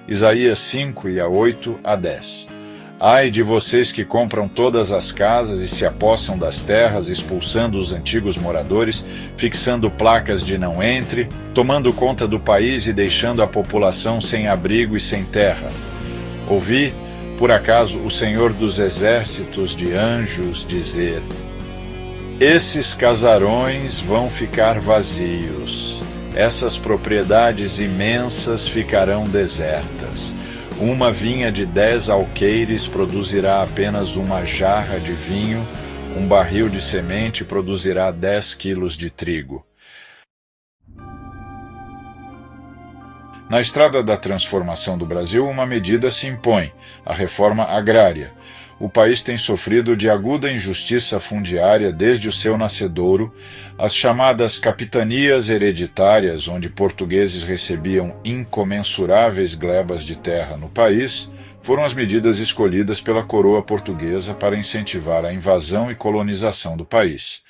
Isaías 5, 8 a 10. Ai de vocês que compram todas as casas e se apossam das terras, expulsando os antigos moradores, fixando placas de não entre, tomando conta do país e deixando a população sem abrigo e sem terra. Ouvi, por acaso, o Senhor dos Exércitos de Anjos dizer: esses casarões vão ficar vazios, essas propriedades imensas ficarão desertas. Uma vinha de 10 alqueires produzirá apenas uma jarra de vinho, um barril de semente produzirá 10 quilos de trigo. Na estrada da transformação do Brasil, uma medida se impõe: a reforma agrária. O país tem sofrido de aguda injustiça fundiária desde o seu nascedouro. As chamadas capitanias hereditárias, onde portugueses recebiam incomensuráveis glebas de terra no país, foram as medidas escolhidas pela coroa portuguesa para incentivar a invasão e colonização do país.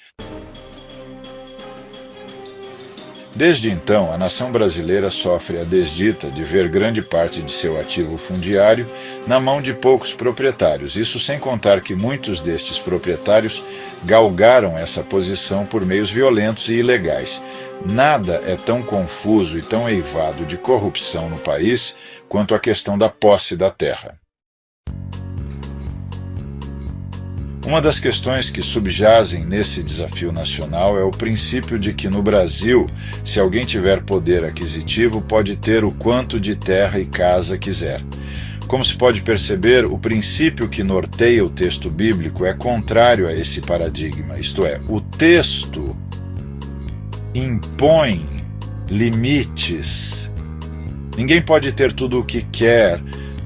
Desde então, a nação brasileira sofre a desdita de ver grande parte de seu ativo fundiário na mão de poucos proprietários, isso sem contar que muitos destes proprietários galgaram essa posição por meios violentos e ilegais. Nada é tão confuso e tão eivado de corrupção no país quanto a questão da posse da terra. Uma das questões que subjazem nesse desafio nacional é o princípio de que no Brasil, se alguém tiver poder aquisitivo, pode ter o quanto de terra e casa quiser. Como se pode perceber, o princípio que norteia o texto bíblico é contrário a esse paradigma, isto é, o texto impõe limites. Ninguém pode ter tudo o que quer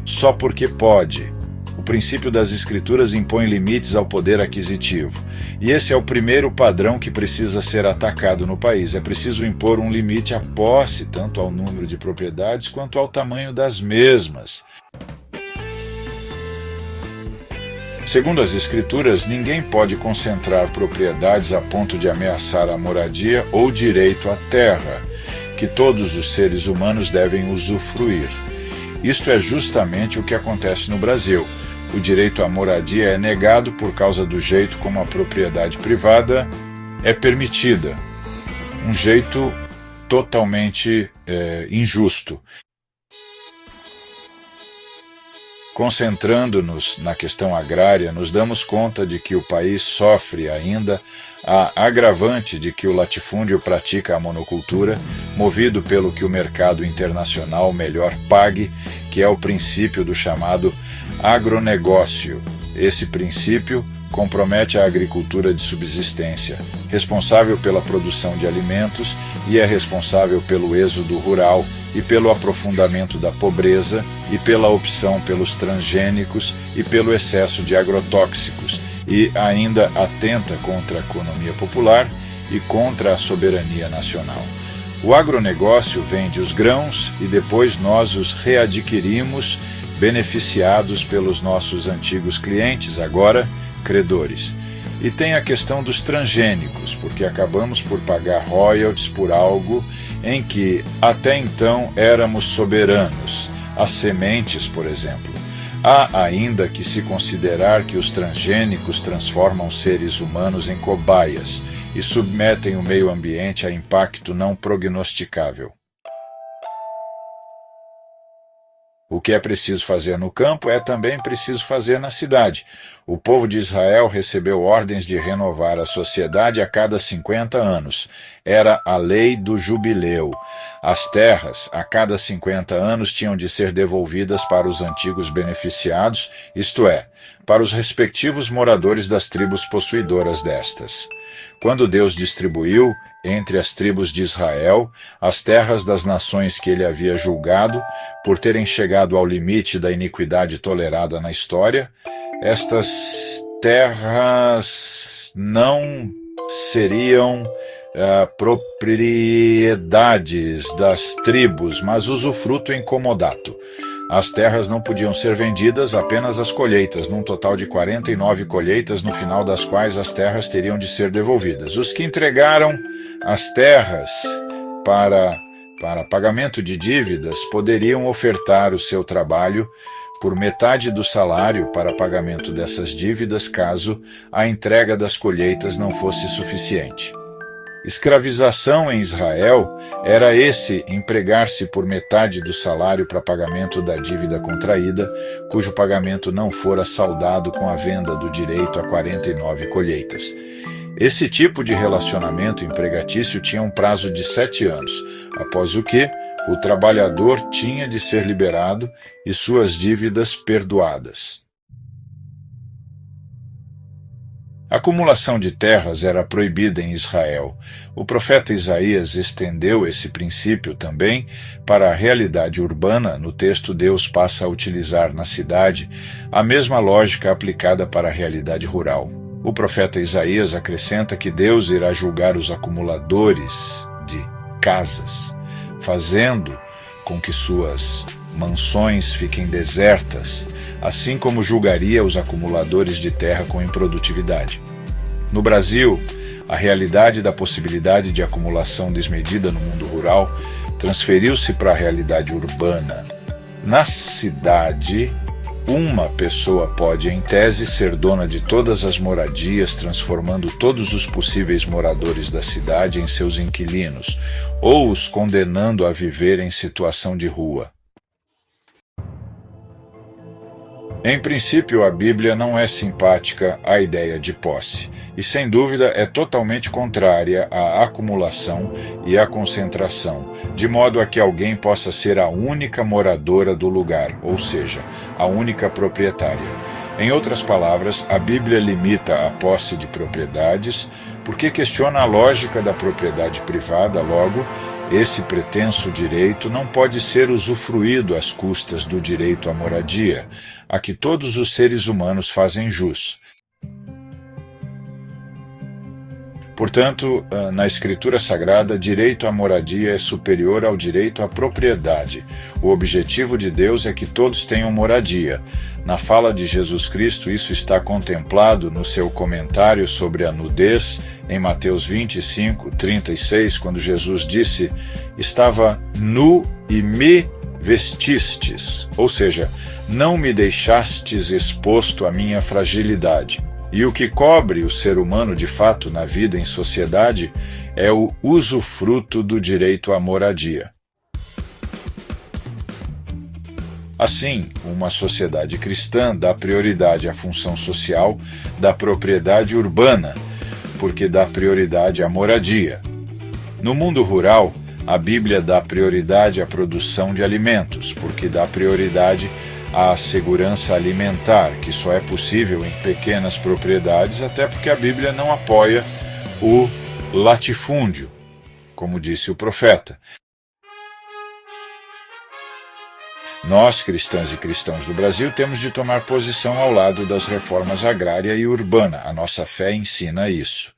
só porque pode. O princípio das Escrituras impõe limites ao poder aquisitivo. E esse é o primeiro padrão que precisa ser atacado no país. É preciso impor um limite à posse, tanto ao número de propriedades quanto ao tamanho das mesmas. Segundo as Escrituras, ninguém pode concentrar propriedades a ponto de ameaçar a moradia ou direito à terra, que todos os seres humanos devem usufruir. Isto é justamente o que acontece no Brasil. O direito à moradia é negado por causa do jeito como a propriedade privada é permitida. Um jeito totalmente injusto. Concentrando-nos na questão agrária, nos damos conta de que o país sofre ainda a agravante de que o latifúndio pratica a monocultura, movido pelo que o mercado internacional melhor pague, que é o princípio do chamado agronegócio. Esse princípio compromete a agricultura de subsistência, responsável pela produção de alimentos e é responsável pelo êxodo rural e pelo aprofundamento da pobreza e pela opção pelos transgênicos e pelo excesso de agrotóxicos e ainda atenta contra a economia popular e contra a soberania nacional. O agronegócio vende os grãos e depois nós os readquirimos, beneficiados pelos nossos antigos clientes, agora credores. E tem a questão dos transgênicos, porque acabamos por pagar royalties por algo em que até então éramos soberanos, as sementes, por exemplo. Há ainda que se considerar que os transgênicos transformam seres humanos em cobaias e submetem o meio ambiente a impacto não prognosticável. O que é preciso fazer no campo é também preciso fazer na cidade. O povo de Israel recebeu ordens de renovar a sociedade a cada 50 anos. Era a lei do jubileu. As terras, a cada 50 anos, tinham de ser devolvidas para os antigos beneficiados, isto é, para os respectivos moradores das tribos possuidoras destas. Quando Deus distribuiu entre as tribos de Israel as terras das nações que ele havia julgado por terem chegado ao limite da iniquidade tolerada na história, estas terras não seriam propriedades das tribos, mas usufruto em comodato. As terras não podiam ser vendidas, apenas as colheitas, num total de 49 colheitas, no final das quais as terras teriam de ser devolvidas. Os que entregaram as terras para para pagamento de dívidas poderiam ofertar o seu trabalho por metade do salário para pagamento dessas dívidas caso a entrega das colheitas não fosse suficiente. Escravização em Israel era esse empregar-se por metade do salário para pagamento da dívida contraída, cujo pagamento não fora saldado com a venda do direito a 49 colheitas. Esse tipo de relacionamento empregatício tinha um prazo de 7 anos, após o que o trabalhador tinha de ser liberado e suas dívidas perdoadas. A acumulação de terras era proibida em Israel. O profeta Isaías estendeu esse princípio também para a realidade urbana. No texto, Deus passa a utilizar na cidade a mesma lógica aplicada para a realidade rural. O profeta Isaías acrescenta que Deus irá julgar os acumuladores de casas, fazendo com que suas mansões fiquem desertas, assim como julgaria os acumuladores de terra com improdutividade. No Brasil, a realidade da possibilidade de acumulação desmedida no mundo rural transferiu-se para a realidade urbana. Na cidade, uma pessoa pode, em tese, ser dona de todas as moradias, transformando todos os possíveis moradores da cidade em seus inquilinos, ou os condenando a viver em situação de rua. Em princípio, a Bíblia não é simpática à ideia de posse, e sem dúvida é totalmente contrária à acumulação e à concentração, de modo a que alguém possa ser a única moradora do lugar, ou seja, a única proprietária. Em outras palavras, a Bíblia limita a posse de propriedades porque questiona a lógica da propriedade privada, logo, esse pretenso direito não pode ser usufruído às custas do direito à moradia, a que todos os seres humanos fazem jus. Portanto, na Escritura Sagrada, direito à moradia é superior ao direito à propriedade. O objetivo de Deus é que todos tenham moradia. Na fala de Jesus Cristo, isso está contemplado no seu comentário sobre a nudez, em Mateus 25:36, quando Jesus disse: "Estava nu e me vestistes", ou seja, não me deixastes exposto à minha fragilidade. E o que cobre o ser humano de fato na vida em sociedade é o usufruto do direito à moradia. Assim, uma sociedade cristã dá prioridade à função social da propriedade urbana, porque dá prioridade à moradia. No mundo rural, a Bíblia dá prioridade à produção de alimentos, porque dá prioridade à segurança alimentar, que só é possível em pequenas propriedades, até porque a Bíblia não apoia o latifúndio, como disse o profeta. Nós, cristãs e cristãos do Brasil, temos de tomar posição ao lado das reformas agrária e urbana. A nossa fé ensina isso.